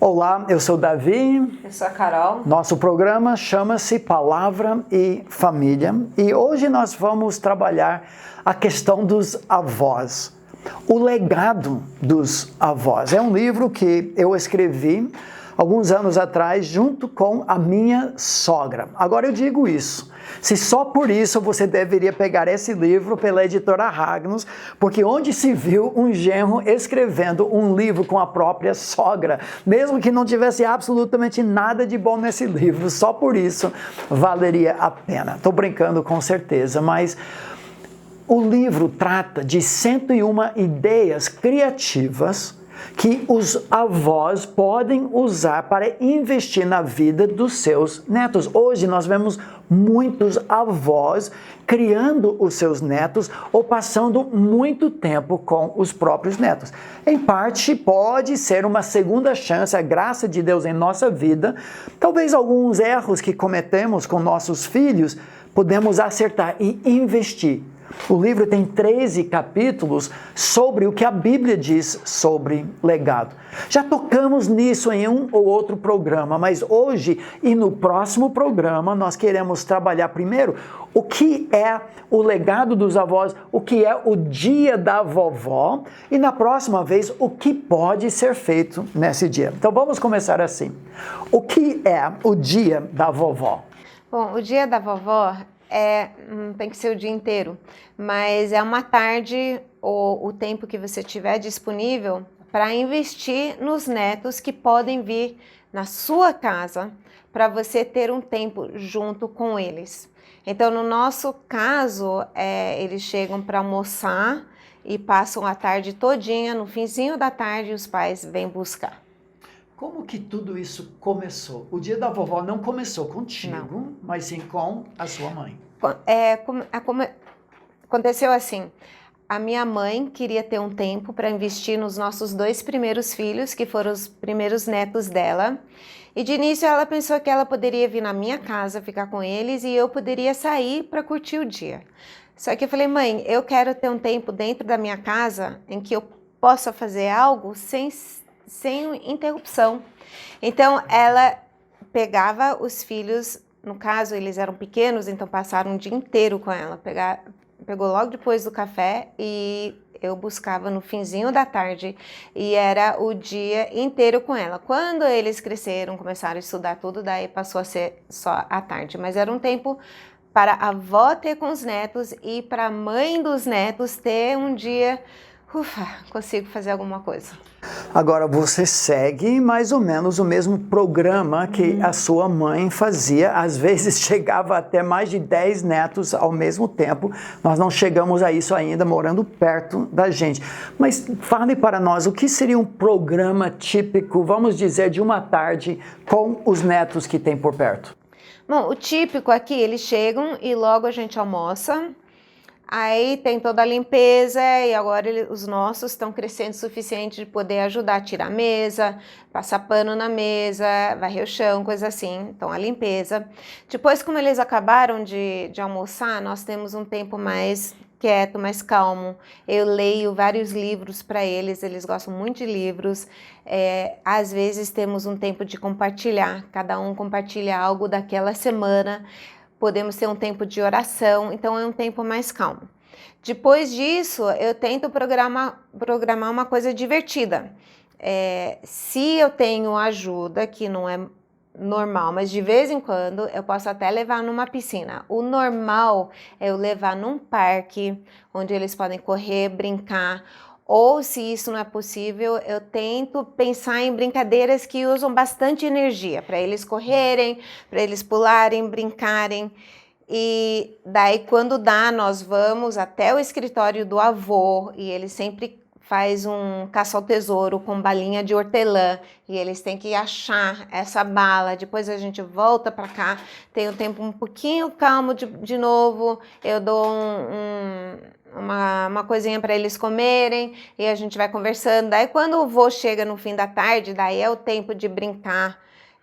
Olá, eu sou Davi. Eu sou a Carol. Nosso programa chama-se Palavra e Família e hoje nós vamos trabalhar a questão dos avós, o legado dos avós. É um livro que eu escrevi alguns anos atrás junto com a minha sogra. Agora eu digo isso, se só por isso você deveria pegar esse livro pela editora Ragnos, porque onde se viu um genro escrevendo um livro com a própria sogra, mesmo que não tivesse absolutamente nada de bom nesse livro, só por isso valeria a pena. Estou brincando com certeza, mas o livro trata de 101 ideias criativas que os avós podem usar para investir na vida dos seus netos. Hoje nós vemos muitos avós criando os seus netos ou passando muito tempo com os próprios netos. Em parte, pode ser uma segunda chance, a graça de Deus em nossa vida. Talvez alguns erros que cometemos com nossos filhos, podemos acertar e investir. O livro tem 13 capítulos sobre o que a Bíblia diz sobre legado. Já tocamos nisso em um ou outro programa, mas hoje e no próximo programa nós queremos trabalhar primeiro o que é o legado dos avós, o que é o dia da vovó e na próxima vez o que pode ser feito nesse dia. Então vamos começar assim. O que é o dia da vovó? Bom, o dia da vovó tem que ser o dia inteiro, mas é uma tarde ou o tempo que você tiver disponível para investir nos netos que podem vir na sua casa para você ter um tempo junto com eles. Então, no nosso caso, eles chegam para almoçar e passam a tarde todinha, no finzinho da tarde os pais vêm buscar. Como que tudo isso começou? O dia da vovó não começou contigo, não, mas sim com a sua mãe. Aconteceu assim, a minha mãe queria ter um tempo para investir nos nossos 2 primeiros filhos, que foram os primeiros netos dela. E de início ela pensou que ela poderia vir na minha casa, ficar com eles, e eu poderia sair para curtir o dia. Só que eu falei, mãe, eu quero ter um tempo dentro da minha casa em que eu possa fazer algo sem interrupção. Então ela pegava os filhos, no caso eles eram pequenos, então passaram o dia inteiro com ela, pegou logo depois do café e eu buscava no finzinho da tarde e era o dia inteiro com ela. Quando eles cresceram, começaram a estudar tudo, daí passou a ser só à tarde, mas era um tempo para a avó ter com os netos e para a mãe dos netos ter um dia, consigo fazer alguma coisa. Agora, você segue mais ou menos o mesmo programa que a sua mãe fazia. Às vezes chegava até mais de 10 netos ao mesmo tempo. Nós não chegamos a isso ainda, morando perto da gente. Mas fale para nós, o que seria um programa típico, vamos dizer, de uma tarde com os netos que tem por perto? Bom, o típico aqui, eles chegam e logo a gente almoça. Aí tem toda a limpeza e agora os nossos estão crescendo o suficiente de poder ajudar a tirar a mesa, passar pano na mesa, varrer o chão, coisa assim. Então a limpeza. Depois, como eles acabaram de almoçar, nós temos um tempo mais quieto, mais calmo. Eu leio vários livros para eles, eles gostam muito de livros. Às vezes temos um tempo de compartilhar, cada um compartilha algo daquela semana. Podemos ter um tempo de oração, então é um tempo mais calmo. Depois disso, eu tento programar uma coisa divertida. Se eu tenho ajuda, que não é normal, mas de vez em quando eu posso até levar numa piscina. O normal é eu levar num parque, onde eles podem correr, brincar. Ou, se isso não é possível, eu tento pensar em brincadeiras que usam bastante energia, para eles correrem, para eles pularem, brincarem. E daí, quando dá, nós vamos até o escritório do avô, e ele sempre faz um caça ao tesouro com balinha de hortelã, e eles têm que achar essa bala. Depois a gente volta para cá, tem um tempo um pouquinho calmo de novo, eu dou uma coisinha para eles comerem e a gente vai conversando. Daí quando o vô chega no fim da tarde, daí é o tempo de brincar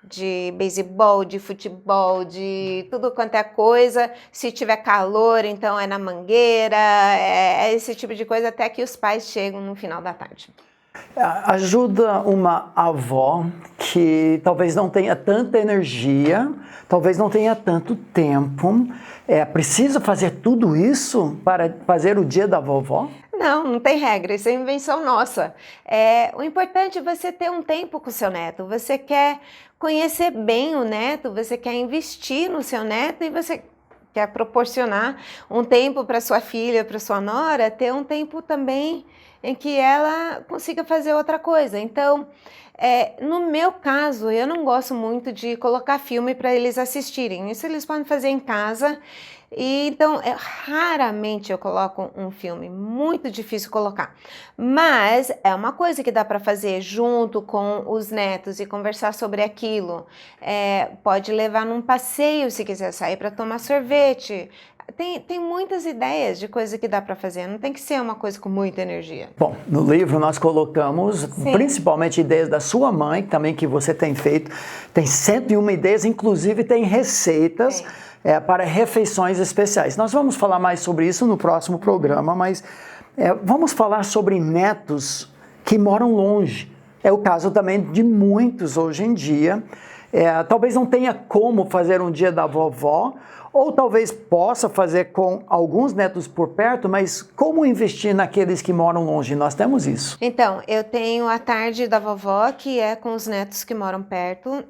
de beisebol, de futebol, de tudo quanto é coisa. Se tiver calor, então é na mangueira, é esse tipo de coisa, até que os pais chegam no final da tarde. Ajuda uma avó que talvez não tenha tanta energia, talvez não tenha tanto tempo. Preciso fazer tudo isso para fazer o dia da vovó? Não, não tem regra, isso é invenção nossa. O importante é você ter um tempo com o seu neto, você quer conhecer bem o neto, você quer investir no seu neto e você quer proporcionar um tempo para sua filha, para sua nora, ter um tempo também em que ela consiga fazer outra coisa. Então, no meu caso, eu não gosto muito de colocar filme para eles assistirem. Isso eles podem fazer em casa. E então, raramente eu coloco um filme, muito difícil colocar. Mas é uma coisa que dá para fazer junto com os netos e conversar sobre aquilo. Pode levar num passeio se quiser sair para tomar sorvete. Tem muitas ideias de coisa que dá para fazer, não tem que ser uma coisa com muita energia. Bom, no livro nós colocamos principalmente ideias da sua mãe, também que você tem feito. Tem 101 ideias, inclusive tem receitas para refeições especiais. Nós vamos falar mais sobre isso no próximo programa, mas vamos falar sobre netos que moram longe. É o caso também de muitos hoje em dia. Talvez não tenha como fazer um dia da vovó, ou talvez possa fazer com alguns netos por perto, mas como investir naqueles que moram longe? Nós temos isso. Então, eu tenho a tarde da vovó, que é com os netos que moram perto,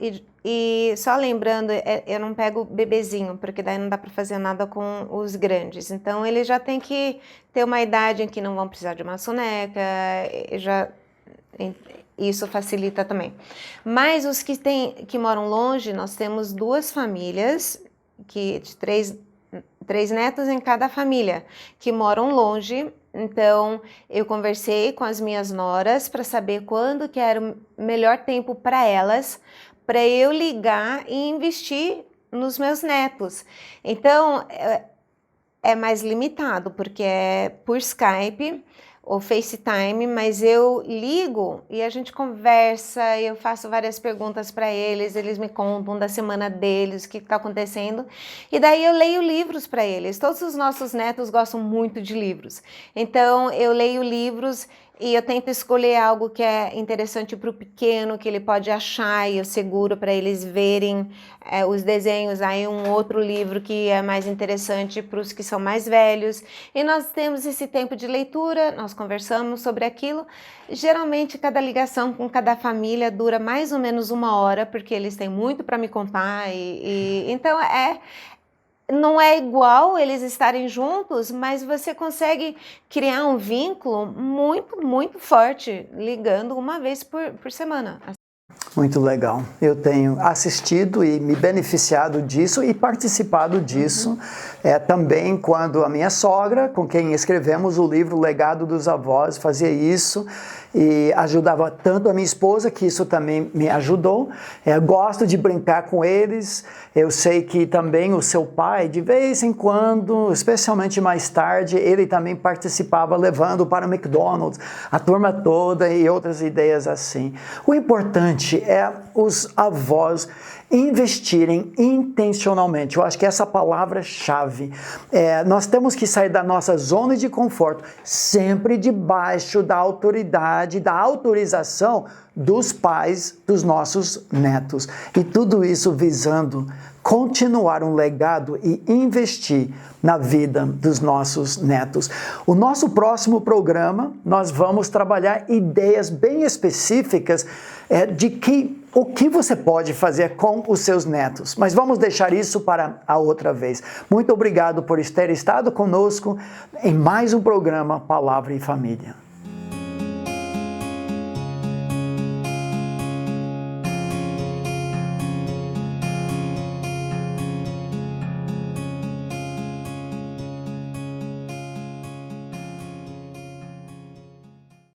e só lembrando, eu não pego bebezinho, porque daí não dá para fazer nada com os grandes. Então, eles já têm que ter uma idade em que não vão precisar de uma soneca, isso facilita também. Mas os que moram longe, nós temos 2 famílias, de três netos em cada família, que moram longe. Então, eu conversei com as minhas noras para saber quando que era o melhor tempo para elas, para eu ligar e investir nos meus netos. Então, é mais limitado, porque é por Skype ou FaceTime, mas eu ligo e a gente conversa, eu faço várias perguntas para eles me contam da semana deles, o que está acontecendo, e daí eu leio livros para eles. Todos os nossos netos gostam muito de livros, então eu leio livros e eu tento escolher algo que é interessante para o pequeno, que ele pode achar e eu seguro para eles verem os desenhos. Aí um outro livro que é mais interessante para os que são mais velhos. E nós temos esse tempo de leitura, nós conversamos sobre aquilo. Geralmente cada ligação com cada família dura mais ou menos 1 hora, porque eles têm muito para me contar. Então não é igual eles estarem juntos, mas você consegue criar um vínculo muito, muito forte, ligando uma vez por semana. Muito legal. Eu tenho assistido e me beneficiado disso e participado disso. Também quando a minha sogra, com quem escrevemos o livro Legado dos Avós, fazia isso e ajudava tanto a minha esposa, que isso também me ajudou. Gosto de brincar com eles. Eu sei que também o seu pai, de vez em quando, especialmente mais tarde, ele também participava levando para o McDonald's, a turma toda e outras ideias assim. O importante é os avós investirem intencionalmente. Eu acho que essa palavra-chave. Nós temos que sair da nossa zona de conforto, sempre debaixo da autoridade, da autorização dos pais dos nossos netos. E tudo isso visando continuar um legado e investir na vida dos nossos netos. O nosso próximo programa, nós vamos trabalhar ideias bem específicas o que você pode fazer com os seus netos. Mas vamos deixar isso para a outra vez. Muito obrigado por ter estado conosco em mais um programa Palavra e Família.